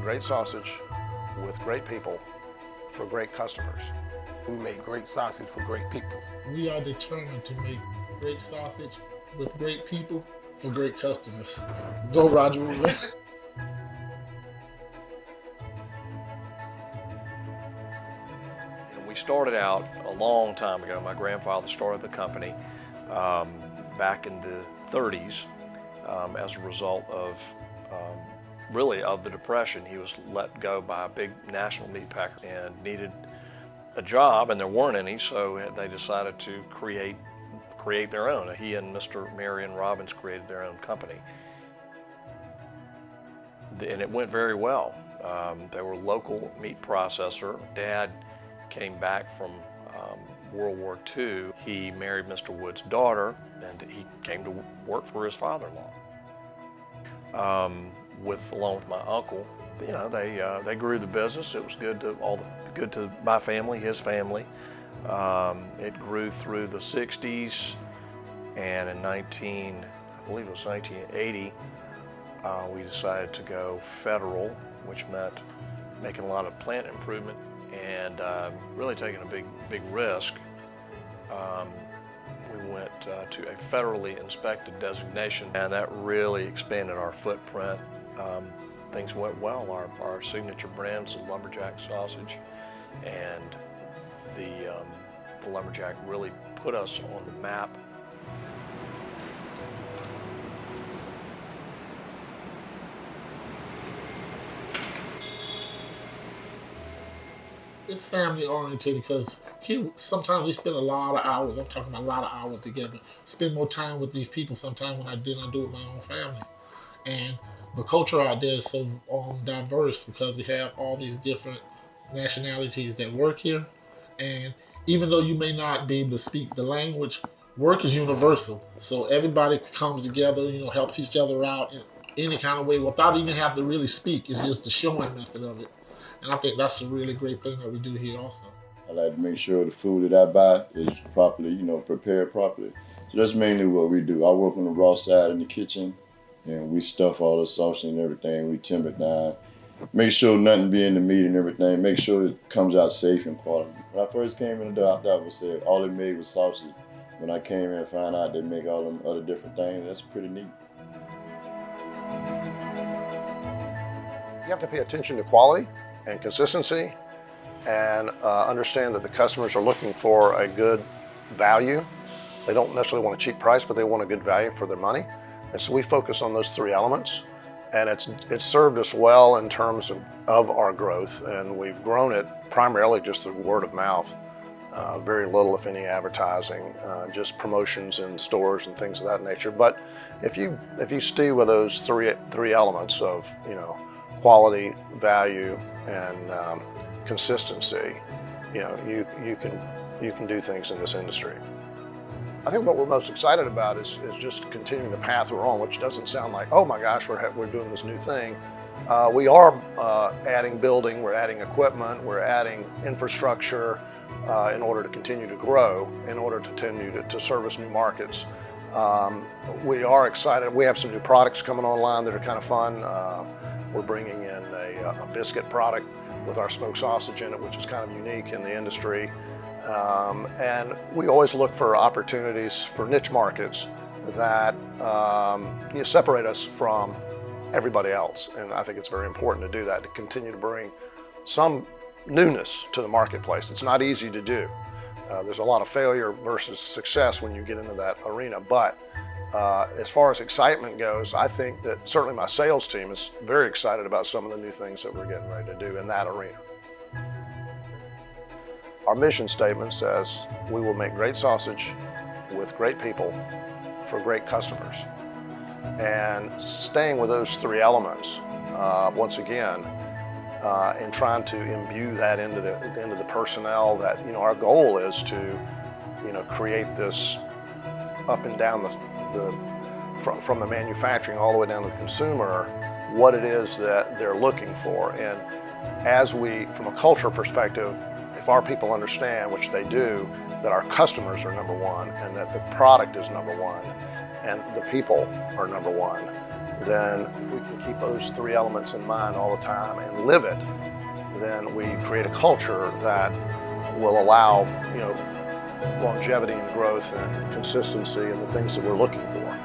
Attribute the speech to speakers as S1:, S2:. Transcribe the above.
S1: great sausage with great people for great customers.
S2: We make great sausage for great people.
S3: We are determined to make great sausage with great people for great customers. Go Roger Roulette.
S1: We started out a long time ago. My grandfather started the company back in the 30s as a result of really of the Depression. He was let go by a big national meat packer and needed a job, and there weren't any, so they decided to create their own. He and Mr. Marion Robbins created their own company. And it went very well. They were a local meat processor. Dad came back from World War II. He married Mr. Wood's daughter, and he came to work for his father-in-law. Along with my uncle, you know, they grew the business. It was good to my family, his family. It grew through the 60s, and in I believe it was 1980, we decided to go federal, which meant making a lot of plant improvement and really taking a big risk. We went to a federally inspected designation, and that really expanded our footprint. Things went well. Our signature brand's the Lumberjack sausage, and the Lumberjack really put us on the map.
S3: It's family oriented because sometimes we spend a lot of hours, I'm talking about a lot of hours together, spend more time with these people sometimes than I do with my own family. And the culture out there is so diverse because we have all these different nationalities that work here. And even though you may not be able to speak the language, work is universal. So everybody comes together, helps each other out in any kind of way without even having to really speak. It's just the showing method of it. And I think that's a really great thing that we do here also.
S4: I like to make sure the food that I buy is properly, prepared properly. So that's mainly what we do. I work on the raw side in the kitchen, and we stuff all the sausage and everything. We timber it down, make sure nothing be in the meat and everything. Make sure it comes out safe and quality. When I first came in the door, I thought it said all they made was sausage. When I came in and found out they make all them other different things, that's pretty neat.
S1: You have to pay attention to quality and consistency, and understand that the customers are looking for a good value. They don't necessarily want a cheap price, but they want a good value for their money. And so we focus on those three elements, and it's served us well in terms of our growth, and we've grown it primarily just through word of mouth. Very little, if any, advertising, just promotions in stores and things of that nature. But if you stew with those three elements of quality, value, and consistency, you can do things in this industry. I think what we're most excited about is just continuing the path we're on, which doesn't sound like, oh my gosh, we're doing this new thing. We are adding building, we're adding equipment, we're adding infrastructure in order to continue to grow, in order to continue to service new markets. We are excited. We have some new products coming online that are kind of fun. We're bringing in a biscuit product with our smoked sausage in it, which is kind of unique in the industry. And we always look for opportunities for niche markets that separate us from everybody else. And I think it's very important to do that, to continue to bring some newness to the marketplace. It's not easy to do. There's a lot of failure versus success when you get into that arena. But as far as excitement goes, I think that certainly my sales team is very excited about some of the new things that we're getting ready to do in that arena. Our mission statement says, we will make great sausage with great people for great customers. And staying with those three elements, once again, and trying to imbue that into the personnel, that our goal is to create this up and down from the manufacturing all the way down to the consumer, what it is that they're looking for. And as we, from a culture perspective, if our people understand, which they do, that our customers are number one and that the product is number one and the people are number one, then if we can keep those three elements in mind all the time and live it, then we create a culture that will allow, you know, longevity and growth and consistency and the things that we're looking for.